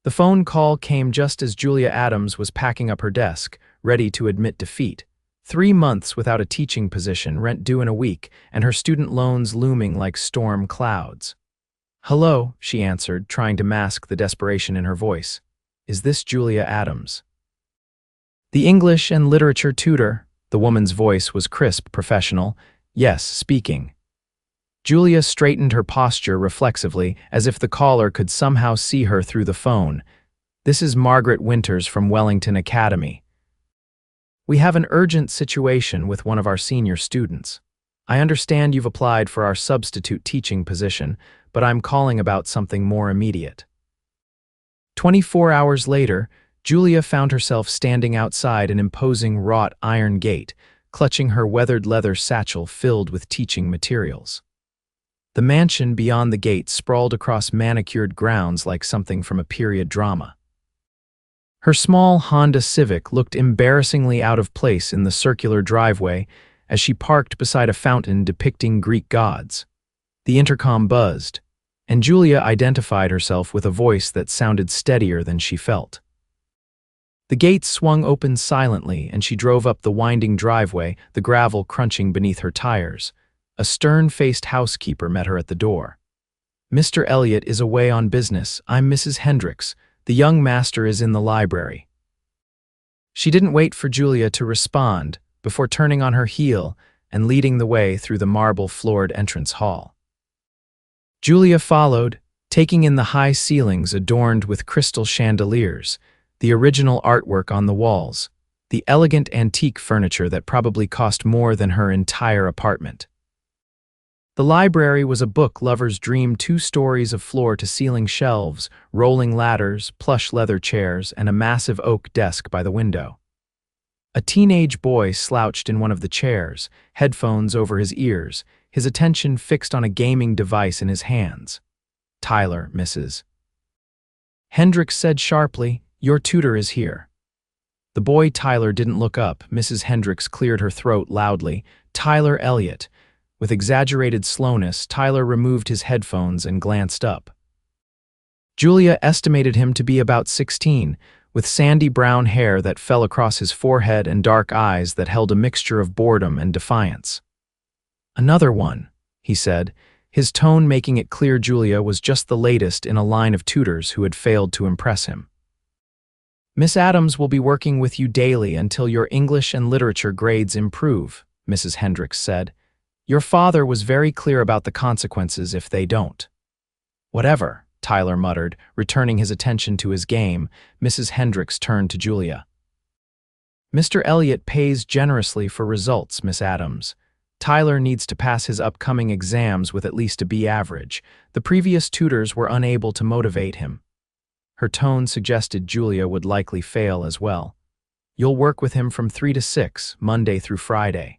The phone call came just as Julia Adams was packing up her desk, ready to admit defeat. 3 months without a teaching position, rent due in a week, and her student loans looming like storm clouds. "Hello," she answered, trying to mask the desperation in her voice. "Is this Julia Adams?" "The English and literature tutor." The woman's voice was crisp, professional. "Yes, speaking." Julia straightened her posture reflexively, as if the caller could somehow see her through the phone. "This is Margaret Winters from Wellington Academy. We have an urgent situation with one of our senior students. I understand you've applied for our substitute teaching position, but I'm calling about something more immediate." 24 hours later, Julia found herself standing outside an imposing wrought iron gate, clutching her weathered leather satchel filled with teaching materials. The mansion beyond the gate sprawled across manicured grounds like something from a period drama. Her small Honda Civic looked embarrassingly out of place in the circular driveway as she parked beside a fountain depicting Greek gods. The intercom buzzed, and Julia identified herself with a voice that sounded steadier than she felt. The gate swung open silently, and she drove up the winding driveway, the gravel crunching beneath her tires. A stern-faced housekeeper met her at the door. "Mr. Elliot is away on business. I'm Mrs. Hendricks. The young master is in the library." She didn't wait for Julia to respond before turning on her heel and leading the way through the marble-floored entrance hall. Julia followed, taking in the high ceilings adorned with crystal chandeliers, the original artwork on the walls, the elegant antique furniture that probably cost more than her entire apartment. The library was a book lover's dream: 2 stories of floor-to-ceiling shelves, rolling ladders, plush leather chairs, and a massive oak desk by the window. A teenage boy slouched in one of the chairs, headphones over his ears, his attention fixed on a gaming device in his hands. "Tyler, Mrs. Hendricks said sharply, "Your tutor is here." The boy Tyler didn't look up. Mrs. Hendricks cleared her throat loudly. "Tyler Elliot." With exaggerated slowness, Tyler removed his headphones and glanced up. Julia estimated him to be about 16, with sandy brown hair that fell across his forehead and dark eyes that held a mixture of boredom and defiance. "Another one," he said, his tone making it clear Julia was just the latest in a line of tutors who had failed to impress him. "Miss Adams will be working with you daily until your English and literature grades improve," Mrs. Hendricks said. "Your father was very clear about the consequences if they don't." "Whatever," Tyler muttered, returning his attention to his game. Mrs. Hendricks turned to Julia. "Mr. Elliot pays generously for results, Miss Adams. Tyler needs to pass his upcoming exams with at least a B average. The previous tutors were unable to motivate him." Her tone suggested Julia would likely fail as well. "You'll work with him from 3 to 6, Monday through Friday."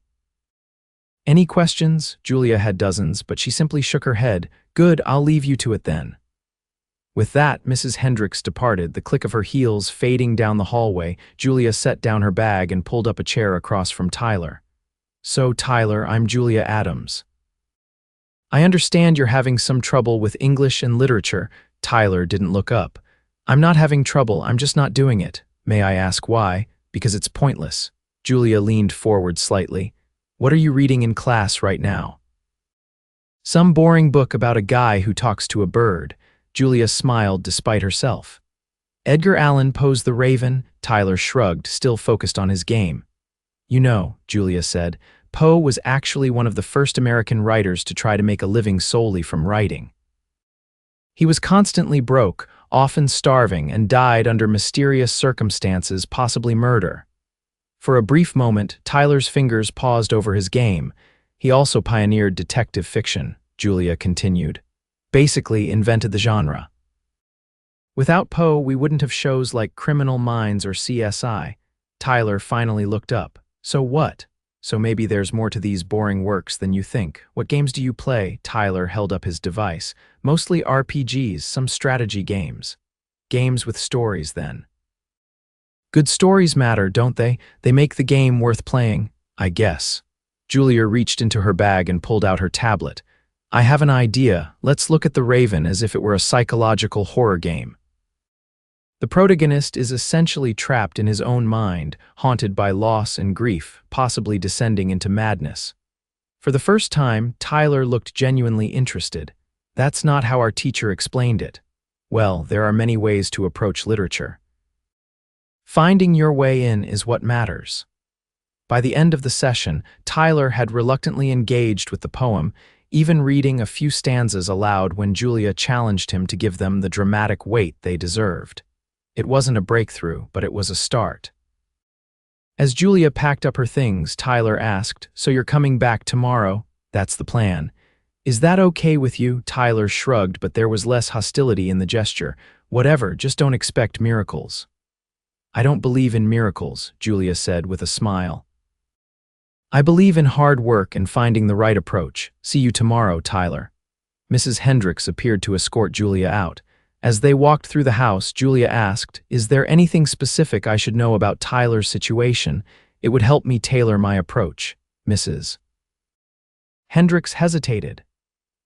"Any questions?" Julia had dozens, but she simply shook her head. "Good, I'll leave you to it then." With that, Mrs. Hendricks departed, the click of her heels fading down the hallway. Julia set down her bag and pulled up a chair across from Tyler. "So, Tyler, I'm Julia Adams. I understand you're having some trouble with English and literature." Tyler didn't look up. "I'm not having trouble, I'm just not doing it. May I ask why?" "Because it's pointless." Julia leaned forward slightly. "What are you reading in class right now?" "Some boring book about a guy who talks to a bird." Julia smiled despite herself. "Edgar Allan Poe's The Raven?" Tyler shrugged, still focused on his game. "You know," Julia said, "Poe was actually one of the first American writers to try to make a living solely from writing. He was constantly broke, often starving, and died under mysterious circumstances, possibly murder." For a brief moment, Tyler's fingers paused over his game. "He also pioneered detective fiction," Julia continued. "Basically invented the genre. Without Poe, we wouldn't have shows like Criminal Minds or CSI." Tyler finally looked up. "So what? So maybe there's more to these boring works than you think. What games do you play?" Tyler held up his device. "Mostly RPGs, some strategy games." "Games with stories, then." "Good stories matter, don't they? They make the game worth playing, I guess." Julia reached into her bag and pulled out her tablet. "I have an idea. Let's look at The Raven as if it were a psychological horror game." The protagonist is essentially trapped in his own mind, haunted by loss and grief, possibly descending into madness. For the first time, Tyler looked genuinely interested. That's not how our teacher explained it. Well, there are many ways to approach literature. Finding your way in is what matters. By the end of the session, Tyler had reluctantly engaged with the poem, even reading a few stanzas aloud when Julia challenged him to give them the dramatic weight they deserved. It wasn't a breakthrough, but it was a start. As Julia packed up her things, Tyler asked, "So you're coming back tomorrow?" "That's the plan." "Is that okay with you?" Tyler shrugged, but there was less hostility in the gesture. "Whatever, just don't expect miracles." "I don't believe in miracles," Julia said with a smile. "I believe in hard work and finding the right approach. See you tomorrow, Tyler." Mrs. Hendricks appeared to escort Julia out. As they walked through the house, Julia asked, "Is there anything specific I should know about Tyler's situation? It would help me tailor my approach." Mrs. Hendricks hesitated.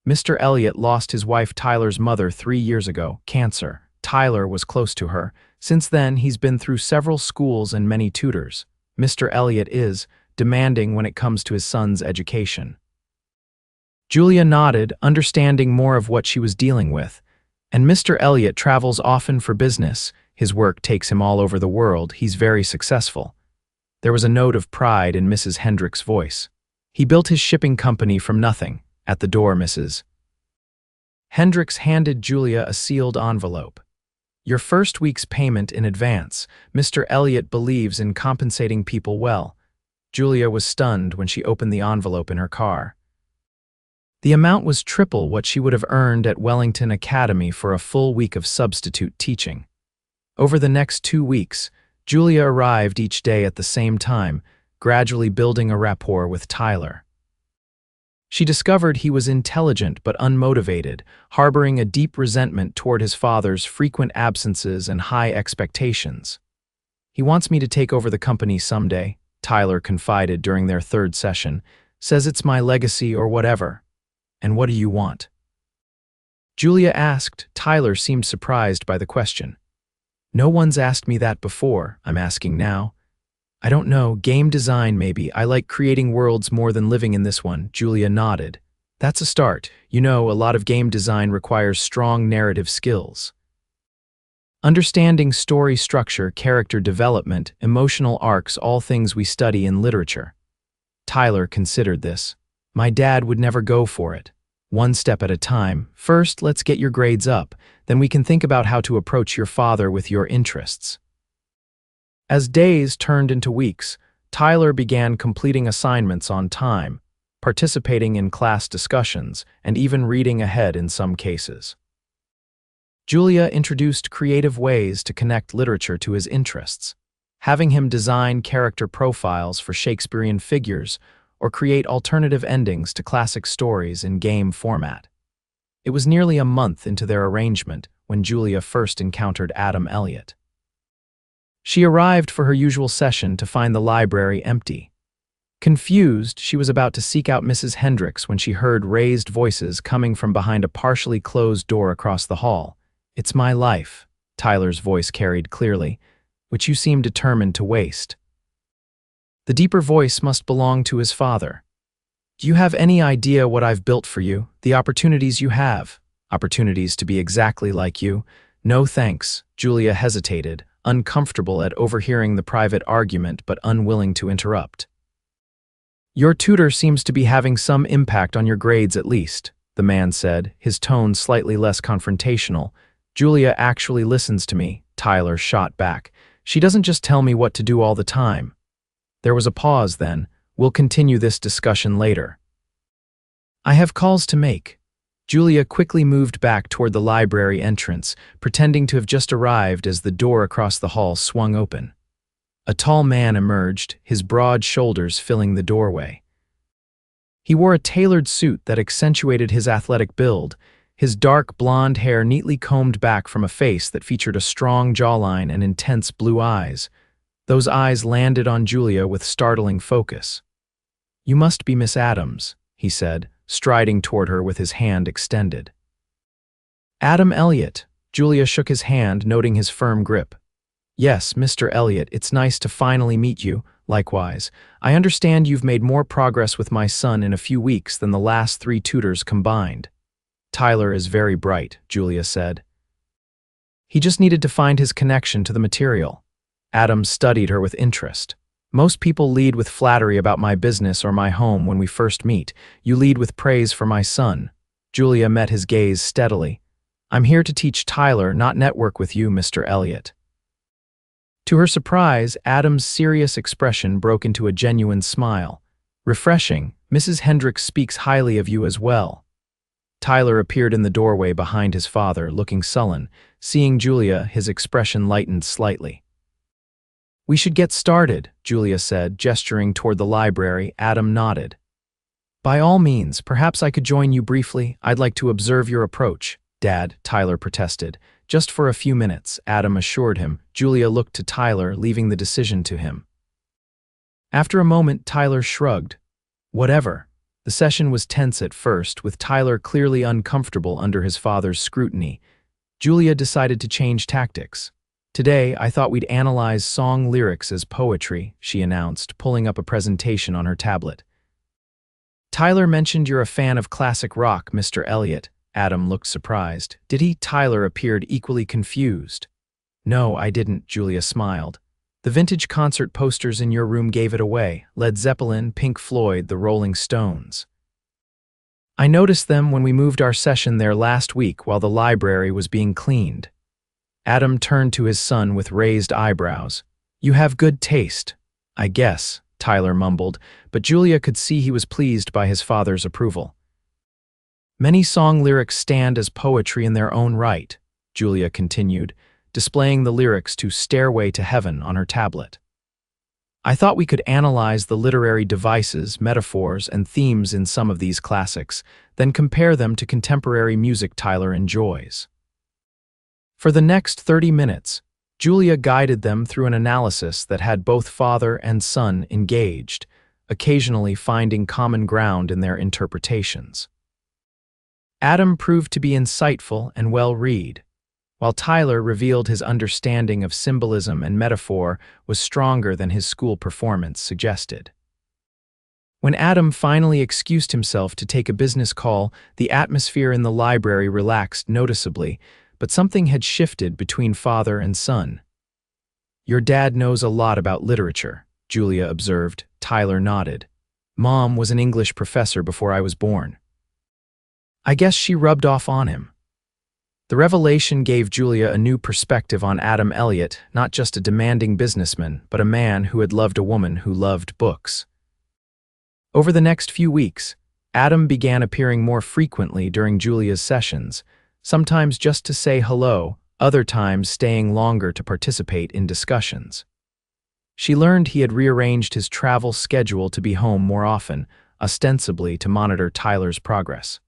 Mr. Elliot lost his wife Tyler's mother 3 years ago, cancer. Tyler was close to her. Since then, he's been through several schools and many tutors. Mr. Elliot is demanding when it comes to his son's education. Julia nodded, understanding more of what she was dealing with. And Mr. Elliot travels often for business. His work takes him all over the world. He's very successful. There was a note of pride in Mrs. Hendricks' voice. He built his shipping company from nothing. At the door, Mrs. Hendricks handed Julia a sealed envelope. "Your first week's payment in advance. Mr. Elliot believes in compensating people well." Julia was stunned when she opened the envelope in her car. The amount was triple what she would have earned at Wellington Academy for a full week of substitute teaching. Over the next 2 weeks, Julia arrived each day at the same time, gradually building a rapport with Tyler. She discovered he was intelligent but unmotivated, harboring a deep resentment toward his father's frequent absences and high expectations. "He wants me to take over the company someday," Tyler confided during their 3rd session. "Says it's my legacy or whatever." "And what do you want?" Julia asked. Tyler seemed surprised by the question. "No one's asked me that before. I'm asking now." "I don't know, game design maybe. I like creating worlds more than living in this one." Julia nodded. "That's a start. You know, a lot of game design requires strong narrative skills. Understanding story structure, character development, emotional arcs, all things we study in literature." Tyler considered this. "My dad would never go for it. One step at a time. First, let's get your grades up. Then we can think about how to approach your father with your interests." As days turned into weeks, Tyler began completing assignments on time, participating in class discussions, and even reading ahead in some cases. Julia introduced creative ways to connect literature to his interests, having him design character profiles for Shakespearean figures or create alternative endings to classic stories in game format. It was nearly a month into their arrangement when Julia first encountered Adam Elliot. She arrived for her usual session to find the library empty. Confused, she was about to seek out Mrs. Hendricks when she heard raised voices coming from behind a partially closed door across the hall. "It's my life," Tyler's voice carried clearly, "which you seem determined to waste." The deeper voice must belong to his father. "Do you have any idea what I've built for you? The opportunities you have? Opportunities to be exactly like you?" "No thanks." Julia hesitated, uncomfortable at overhearing the private argument but unwilling to interrupt. "Your tutor seems to be having some impact on your grades at least," the man said, his tone slightly less confrontational. "Julia actually listens to me," Tyler shot back. "She doesn't just tell me what to do all the time." There was a pause then. "We'll continue this discussion later. I have calls to make." Julia quickly moved back toward the library entrance, pretending to have just arrived as the door across the hall swung open. A tall man emerged, his broad shoulders filling the doorway. He wore a tailored suit that accentuated his athletic build, his dark blonde hair neatly combed back from a face that featured a strong jawline and intense blue eyes. Those eyes landed on Julia with startling focus. "You must be Miss Adams," he said, striding toward her with his hand extended. "Adam Elliot," Julia shook his hand, noting his firm grip. Yes, Mr. Elliot, it's nice to finally meet you. Likewise, I understand you've made more progress with my son in a few weeks than the last 3 tutors combined. Tyler is very bright, Julia said. He just needed to find his connection to the material. Adams studied her with interest. Most people lead with flattery about my business or my home when we first meet. You lead with praise for my son. Julia met his gaze steadily. I'm here to teach Tyler, not network with you, Mr. Elliot. To her surprise, Adam's serious expression broke into a genuine smile. Refreshing, Mrs. Hendricks speaks highly of you as well. Tyler appeared in the doorway behind his father, looking sullen. Seeing Julia, his expression lightened slightly. We should get started, Julia said, gesturing toward the library. Adam nodded. By all means, perhaps I could join you briefly. I'd like to observe your approach. Dad, Tyler protested. Just for a few minutes, Adam assured him. Julia looked to Tyler, leaving the decision to him. After a moment, Tyler shrugged. Whatever. The session was tense at first, with Tyler clearly uncomfortable under his father's scrutiny. Julia decided to change tactics. Today, I thought we'd analyze song lyrics as poetry, she announced, pulling up a presentation on her tablet. Tyler mentioned you're a fan of classic rock, Mr. Elliot. Adam looked surprised. Did he? Tyler appeared equally confused. No, I didn't, Julia smiled. The vintage concert posters in your room gave it away. Led Zeppelin, Pink Floyd, the Rolling Stones. I noticed them when we moved our session there last week while the library was being cleaned. Adam turned to his son with raised eyebrows. You have good taste, I guess, Tyler mumbled, but Julia could see he was pleased by his father's approval. Many song lyrics stand as poetry in their own right, Julia continued, displaying the lyrics to Stairway to Heaven on her tablet. I thought we could analyze the literary devices, metaphors, and themes in some of these classics, then compare them to contemporary music Tyler enjoys. For the next 30 minutes, Julia guided them through an analysis that had both father and son engaged, occasionally finding common ground in their interpretations. Adam proved to be insightful and well-read, while Tyler revealed his understanding of symbolism and metaphor was stronger than his school performance suggested. When Adam finally excused himself to take a business call, the atmosphere in the library relaxed noticeably, but something had shifted between father and son. Your dad knows a lot about literature, Julia observed. Tyler nodded. Mom was an English professor before I was born. I guess she rubbed off on him. The revelation gave Julia a new perspective on Adam Elliot, not just a demanding businessman, but a man who had loved a woman who loved books. Over the next few weeks, Adam began appearing more frequently during Julia's sessions, sometimes just to say hello, other times staying longer to participate in discussions. She learned he had rearranged his travel schedule to be home more often, ostensibly to monitor Tyler's progress.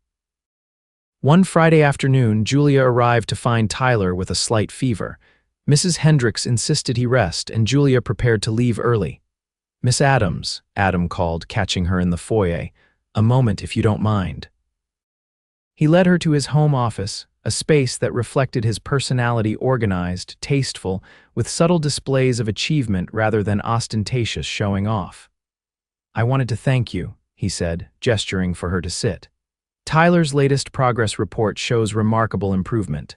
One Friday afternoon, Julia arrived to find Tyler with a slight fever. Mrs. Hendricks insisted he rest, and Julia prepared to leave early. Miss Adams, Adam called, catching her in the foyer. A moment, if you don't mind. He led her to his home office, a space that reflected his personality, organized, tasteful, with subtle displays of achievement rather than ostentatious showing off. I wanted to thank you, he said, gesturing for her to sit. Tyler's latest progress report shows remarkable improvement.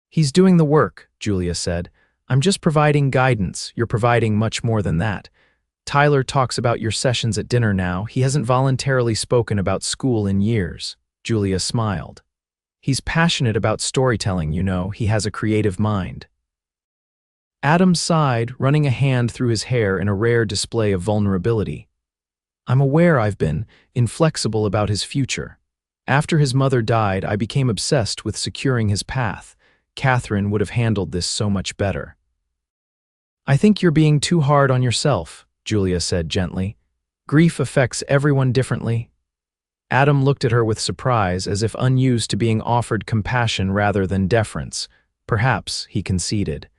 He's doing the work, Julia said. I'm just providing guidance. You're providing much more than that. Tyler talks about your sessions at dinner now. He hasn't voluntarily spoken about school in years. Julia smiled. He's passionate about storytelling, you know. He has a creative mind. Adam sighed, running a hand through his hair in a rare display of vulnerability. I'm aware I've been inflexible about his future. After his mother died, I became obsessed with securing his path. Catherine would have handled this so much better. I think you're being too hard on yourself, Julia said gently. Grief affects everyone differently. Adam looked at her with surprise, as if unused to being offered compassion rather than deference. Perhaps, he conceded.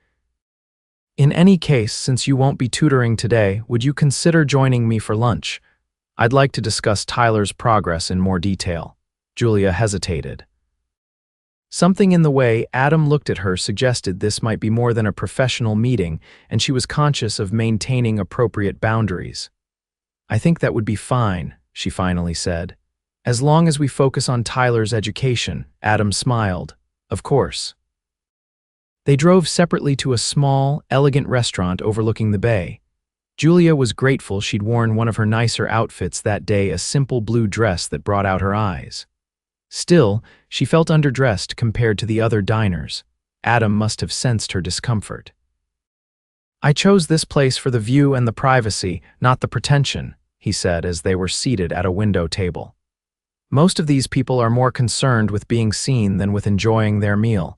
In any case, since you won't be tutoring today, would you consider joining me for lunch? I'd like to discuss Tyler's progress in more detail. Julia hesitated. Something in the way Adam looked at her suggested this might be more than a professional meeting, and she was conscious of maintaining appropriate boundaries. "I think that would be fine," she finally said. "As long as we focus on Tyler's education." Adam smiled. "Of course." They drove separately to a small, elegant restaurant overlooking the bay. Julia was grateful she'd worn one of her nicer outfits that day, a simple blue dress that brought out her eyes. Still, she felt underdressed compared to the other diners. Adam must have sensed her discomfort. "I chose this place for the view and the privacy, not the pretension," he said as they were seated at a window table. "Most of these people are more concerned with being seen than with enjoying their meal."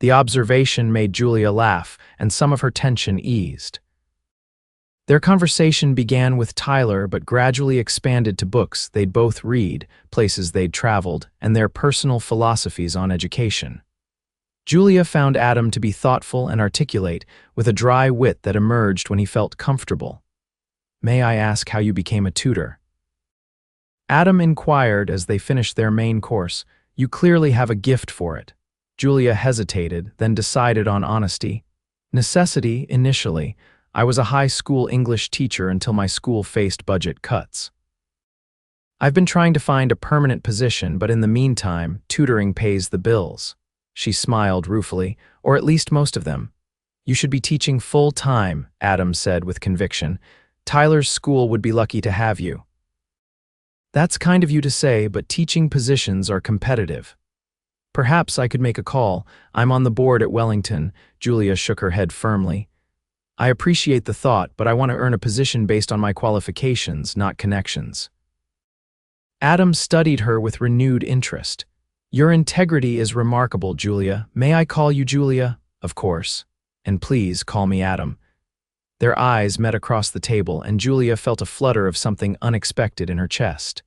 The observation made Julia laugh, and some of her tension eased. Their conversation began with Tyler but gradually expanded to books they'd both read, places they'd traveled, and their personal philosophies on education. Julia found Adam to be thoughtful and articulate, with a dry wit that emerged when he felt comfortable. "May I ask how you became a tutor?" Adam inquired as they finished their main course. "You clearly have a gift for it." Julia hesitated, then decided on honesty. "Necessity, initially. I was a high school English teacher until my school faced budget cuts. I've been trying to find a permanent position, but in the meantime, tutoring pays the bills." She smiled ruefully, "Or at least most of them." "You should be teaching full-time," Adam said with conviction. "Tyler's school would be lucky to have you." "That's kind of you to say, but teaching positions are competitive." "Perhaps I could make a call. I'm on the board at Wellington." Julia shook her head firmly. "I appreciate the thought, but I want to earn a position based on my qualifications, not connections." Adam studied her with renewed interest. "Your integrity is remarkable, Julia. May I call you Julia?" "Of course. And please call me Adam." Their eyes met across the table, and Julia felt a flutter of something unexpected in her chest.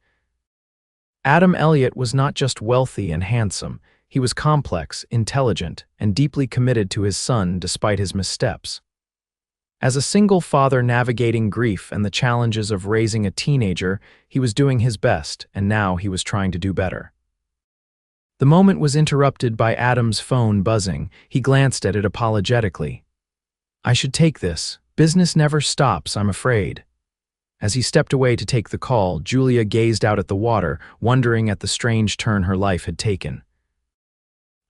Adam Elliot was not just wealthy and handsome. He was complex, intelligent, and deeply committed to his son despite his missteps. As a single father navigating grief and the challenges of raising a teenager, he was doing his best, and now he was trying to do better. The moment was interrupted by Adam's phone buzzing. He glanced at it apologetically. "I should take this. Business never stops, I'm afraid." As he stepped away to take the call, Julia gazed out at the water, wondering at the strange turn her life had taken.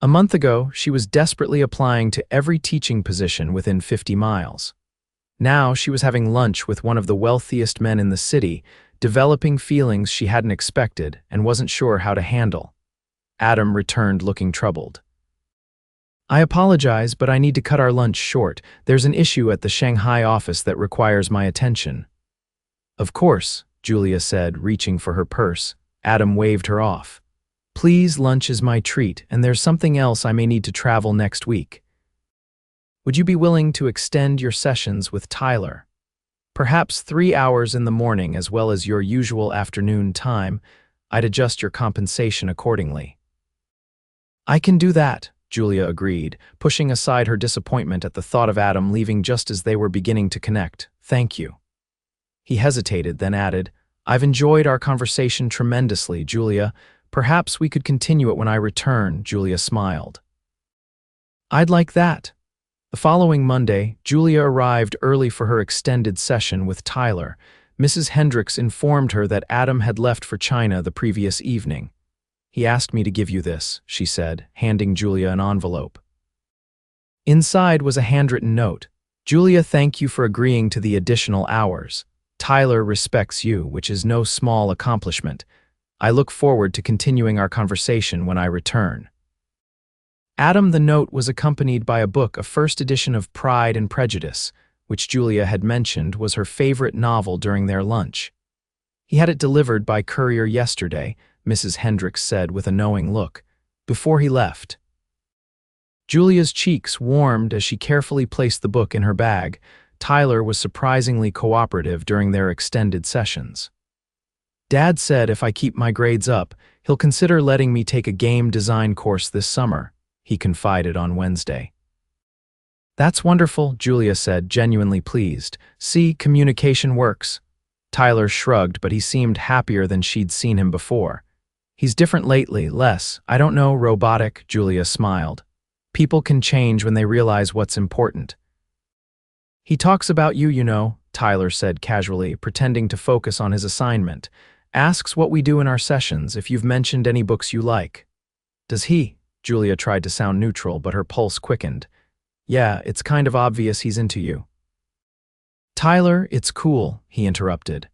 A month ago, she was desperately applying to every teaching position within 50 miles. Now she was having lunch with one of the wealthiest men in the city, developing feelings she hadn't expected and wasn't sure how to handle. Adam returned looking troubled. "I apologize, but I need to cut our lunch short. There's an issue at the Shanghai office that requires my attention." "Of course," Julia said, reaching for her purse. Adam waved her off. "Please, lunch is my treat, and there's something else I may need to travel next week. Would you be willing to extend your sessions with Tyler? Perhaps 3 hours in the morning as well as your usual afternoon time. I'd adjust your compensation accordingly." "I can do that," Julia agreed, pushing aside her disappointment at the thought of Adam leaving just as they were beginning to connect. "Thank you." He hesitated, then added, "I've enjoyed our conversation tremendously, Julia. Perhaps we could continue it when I return." Julia smiled. "I'd like that." The following Monday, Julia arrived early for her extended session with Tyler. Mrs. Hendricks informed her that Adam had left for China the previous evening. "He asked me to give you this," she said, handing Julia an envelope. Inside was a handwritten note. "Julia, thank you for agreeing to the additional hours. Tyler respects you, which is no small accomplishment. I look forward to continuing our conversation when I return." Adam, the note was accompanied by a book, a first edition of Pride and Prejudice, which Julia had mentioned was her favorite novel during their lunch. "He had it delivered by courier yesterday," Mrs. Hendricks said with a knowing look, "before he left." Julia's cheeks warmed as she carefully placed the book in her bag. Tyler was surprisingly cooperative during their extended sessions. "Dad said if I keep my grades up, he'll consider letting me take a game design course this summer," he confided on Wednesday. "That's wonderful," Julia said, genuinely pleased. "See, communication works." Tyler shrugged, but he seemed happier than she'd seen him before. He's different lately, less, I don't know, robotic, Julia smiled. People can change when they realize what's important. He talks about you, you know, Tyler said casually, pretending to focus on his assignment. Asks what we do in our sessions, if you've mentioned any books you like. Does he? Julia tried to sound neutral, but her pulse quickened. Yeah, it's kind of obvious he's into you. Tyler, it's cool, he interrupted.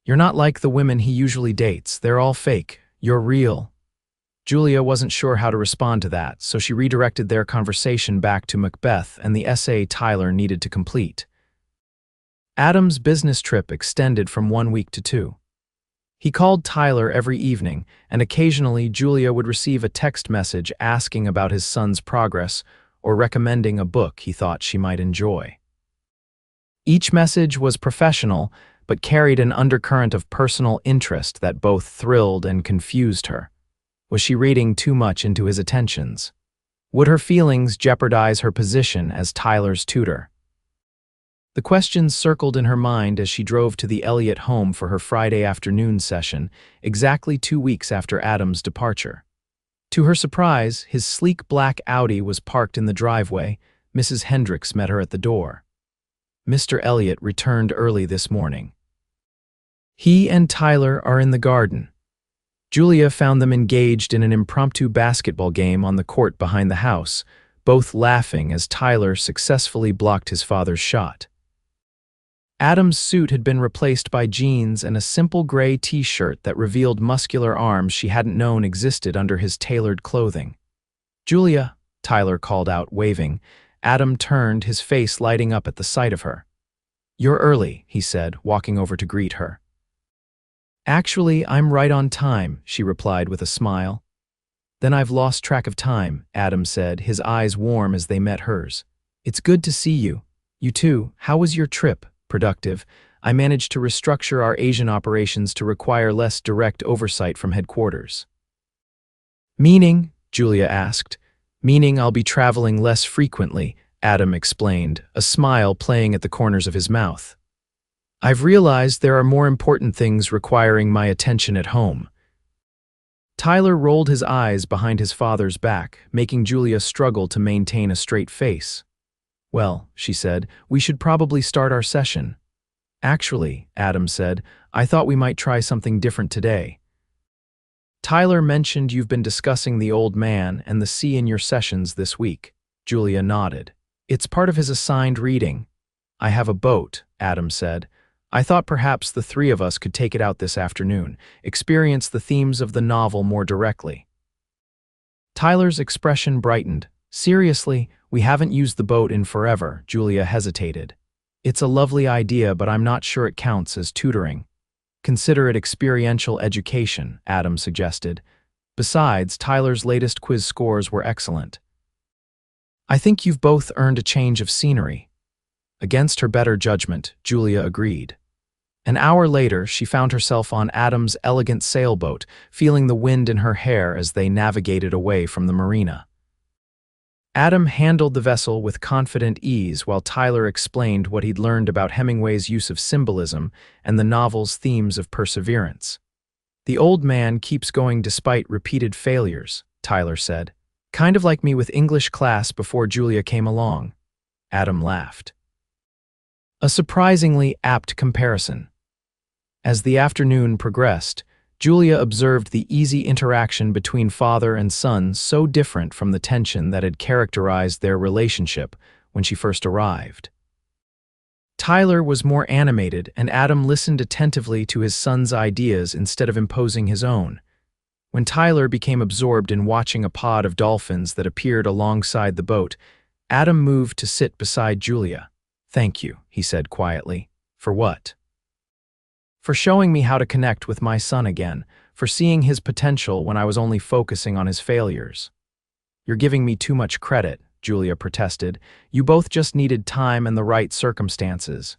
You're not like the women he usually dates. They're all fake. You're real. Julia wasn't sure how to respond to that, so she redirected their conversation back to Macbeth and the essay Tyler needed to complete. Adam's business trip extended from 1 week to 2. He called Tyler every evening, and occasionally Julia would receive a text message asking about his son's progress or recommending a book he thought she might enjoy. Each message was professional, but carried an undercurrent of personal interest that both thrilled and confused her. Was she reading too much into his attentions? Would her feelings jeopardize her position as Tyler's tutor? The questions circled in her mind as she drove to the Elliot home for her Friday afternoon session, exactly 2 weeks after Adam's departure. To her surprise, his sleek black Audi was parked in the driveway. Mrs. Hendricks met her at the door. Mr. Elliot returned early this morning. He and Tyler are in the garden. Julia found them engaged in an impromptu basketball game on the court behind the house, both laughing as Tyler successfully blocked his father's shot. Adam's suit had been replaced by jeans and a simple gray t-shirt that revealed muscular arms she hadn't known existed under his tailored clothing. "Julia," Tyler called out, waving. Adam turned, his face lighting up at the sight of her. "You're early," he said, walking over to greet her. "Actually, I'm right on time," she replied with a smile. "Then I've lost track of time," Adam said, his eyes warm as they met hers. "It's good to see you. You too. How was your trip?" "Productive. I managed to restructure our Asian operations to require less direct oversight from headquarters." "Meaning?" Julia asked. "Meaning I'll be traveling less frequently," Adam explained, a smile playing at the corners of his mouth. "I've realized there are more important things requiring my attention at home." Tyler rolled his eyes behind his father's back, making Julia struggle to maintain a straight face. "Well," she said, "we should probably start our session." "Actually," Adam said, "I thought we might try something different today." "Tyler mentioned you've been discussing the old man and the sea in your sessions this week." Julia nodded. "It's part of his assigned reading." "I have a boat," Adam said. "I thought perhaps the three of us could take it out this afternoon, experience the themes of the novel more directly." Tyler's expression brightened. "Seriously, we haven't used the boat in forever," Julia hesitated. "It's a lovely idea, but I'm not sure it counts as tutoring." "Consider it experiential education," Adam suggested. Besides, Tyler's latest quiz scores were excellent. "I think you've both earned a change of scenery." Against her better judgment, Julia agreed. An hour later, she found herself on Adam's elegant sailboat, feeling the wind in her hair as they navigated away from the marina. Adam handled the vessel with confident ease while Tyler explained what he'd learned about Hemingway's use of symbolism and the novel's themes of perseverance. "The old man keeps going despite repeated failures," Tyler said. "Kind of like me with English class before Julia came along." Adam laughed. A surprisingly apt comparison. As the afternoon progressed, Julia observed the easy interaction between father and son, so different from the tension that had characterized their relationship when she first arrived. Tyler was more animated, and Adam listened attentively to his son's ideas instead of imposing his own. When Tyler became absorbed in watching a pod of dolphins that appeared alongside the boat, Adam moved to sit beside Julia. "Thank you," he said quietly. "For what?" "For showing me how to connect with my son again, for seeing his potential when I was only focusing on his failures." "You're giving me too much credit," Julia protested. "You both just needed time and the right circumstances."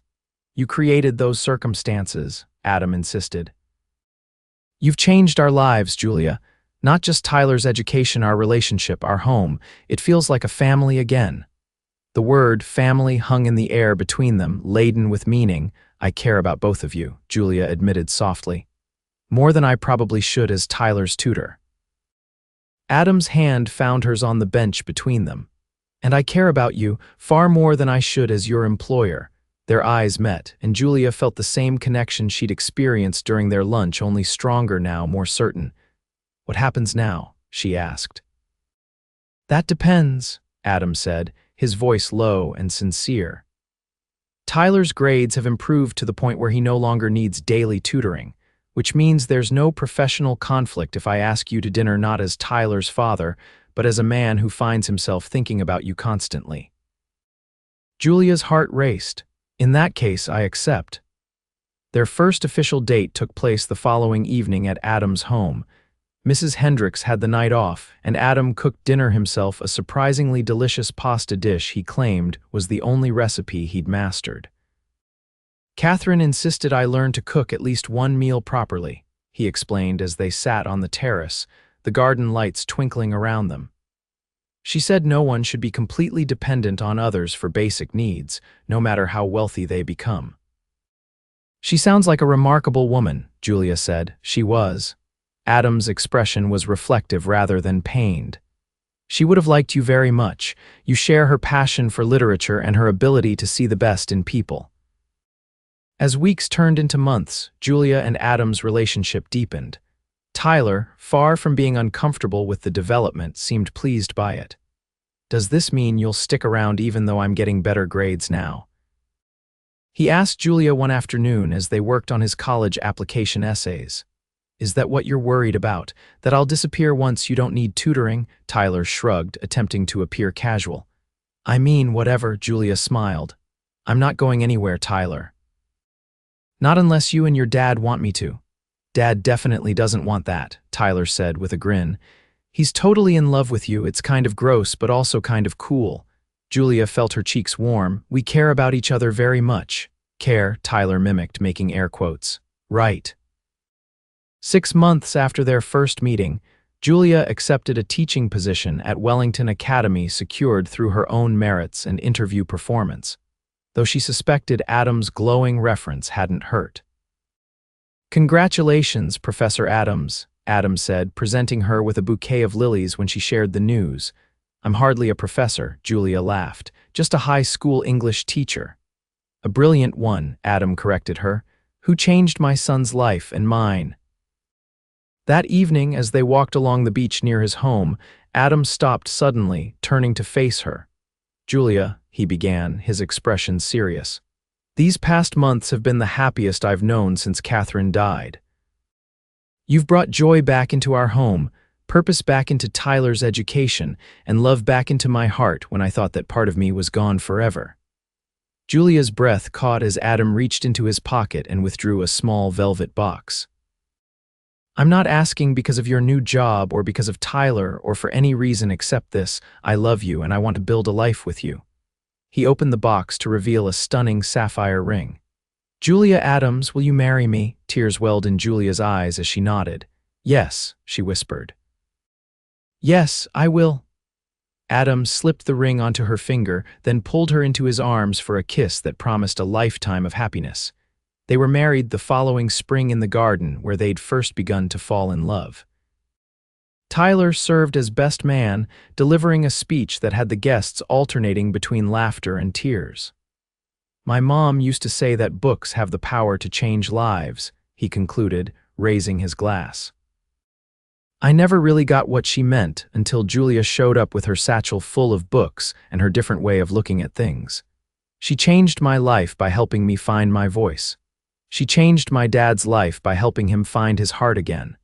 "You created those circumstances," Adam insisted. "You've changed our lives, Julia. Not just Tyler's education, our relationship, our home. It feels like a family again." The word family hung in the air between them, laden with meaning. "I care about both of you," Julia admitted softly. more than I probably should as Tyler's tutor. Adam's hand found hers on the bench between them. And I care about you far more than I should as your employer. Their eyes met, and Julia felt the same connection she'd experienced during their lunch, only stronger now, more certain. What happens now? She asked. That depends, Adam said, his voice low and sincere. Tyler's grades have improved to the point where he no longer needs daily tutoring, which means there's no professional conflict if I ask you to dinner not as Tyler's father, but as a man who finds himself thinking about you constantly. Julia's heart raced. In that case, I accept. Their first official date took place the following evening at Adam's home. Mrs. Hendricks had the night off, and Adam cooked dinner himself, a surprisingly delicious pasta dish he claimed was the only recipe he'd mastered. Catherine insisted I learn to cook at least one meal properly, he explained as they sat on the terrace, the garden lights twinkling around them. She said no one should be completely dependent on others for basic needs, no matter how wealthy they become. She sounds like a remarkable woman, Julia said. She was. Adam's expression was reflective rather than pained. She would have liked you very much. You share her passion for literature and her ability to see the best in people. As weeks turned into months, Julia and Adam's relationship deepened. Tyler, far from being uncomfortable with the development, seemed pleased by it. Does this mean you'll stick around even though I'm getting better grades now? He asked Julia one afternoon as they worked on his college application essays. Is that what you're worried about? That I'll disappear once you don't need tutoring? Tyler shrugged, attempting to appear casual. I mean, whatever, Julia smiled. I'm not going anywhere, Tyler. Not unless you and your dad want me to. Dad definitely doesn't want that, Tyler said with a grin. He's totally in love with you. It's kind of gross, but also kind of cool. Julia felt her cheeks warm. We care about each other very much. Care, Tyler mimicked, making air quotes. Right. 6 months after their first meeting, Julia accepted a teaching position at Wellington Academy secured through her own merits and interview performance, though she suspected Adams' glowing reference hadn't hurt. Congratulations, Professor Adams, Adam said, presenting her with a bouquet of lilies when she shared the news. I'm hardly a professor, Julia laughed, just a high school English teacher. A brilliant one, Adam corrected her, who changed my son's life and mine. That evening, as they walked along the beach near his home, Adam stopped suddenly, turning to face her. Julia, he began, his expression serious. These past months have been the happiest I've known since Catherine died. You've brought joy back into our home, purpose back into Tyler's education, and love back into my heart when I thought that part of me was gone forever. Julia's breath caught as Adam reached into his pocket and withdrew a small velvet box. I'm not asking because of your new job or because of Tyler or for any reason except this. I love you and I want to build a life with you. He opened the box to reveal a stunning sapphire ring. Julia Adams, will you marry me? Tears welled in Julia's eyes as she nodded. Yes, she whispered. Yes, I will. Adam slipped the ring onto her finger, then pulled her into his arms for a kiss that promised a lifetime of happiness. They were married the following spring in the garden where they'd first begun to fall in love. Tyler served as best man, delivering a speech that had the guests alternating between laughter and tears. My mom used to say that books have the power to change lives, he concluded, raising his glass. I never really got what she meant until Julia showed up with her satchel full of books and her different way of looking at things. She changed my life by helping me find my voice. She changed my dad's life by helping him find his heart again.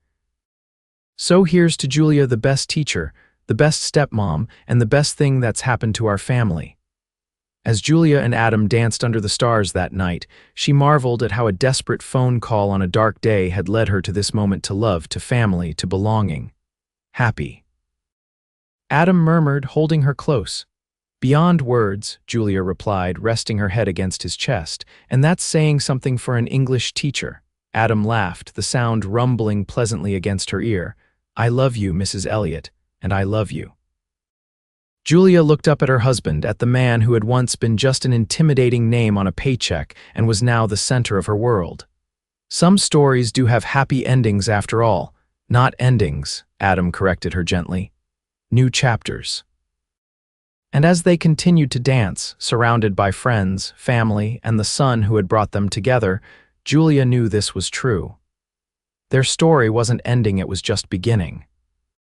So here's to Julia, the best teacher, the best stepmom, and the best thing that's happened to our family. As Julia and Adam danced under the stars that night, she marveled at how a desperate phone call on a dark day had led her to this moment, to love, to family, to belonging. Happy. Adam murmured, holding her close. Beyond words, Julia replied, resting her head against his chest, and that's saying something for an English teacher. Adam laughed, the sound rumbling pleasantly against her ear. I love you, Mrs. Elliot, and I love you. Julia looked up at her husband, at the man who had once been just an intimidating name on a paycheck and was now the center of her world. Some stories do have happy endings after all. Not endings, Adam corrected her gently. New chapters. And as they continued to dance, surrounded by friends, family, and the sun who had brought them together, Julia knew this was true. Their story wasn't ending, it was just beginning.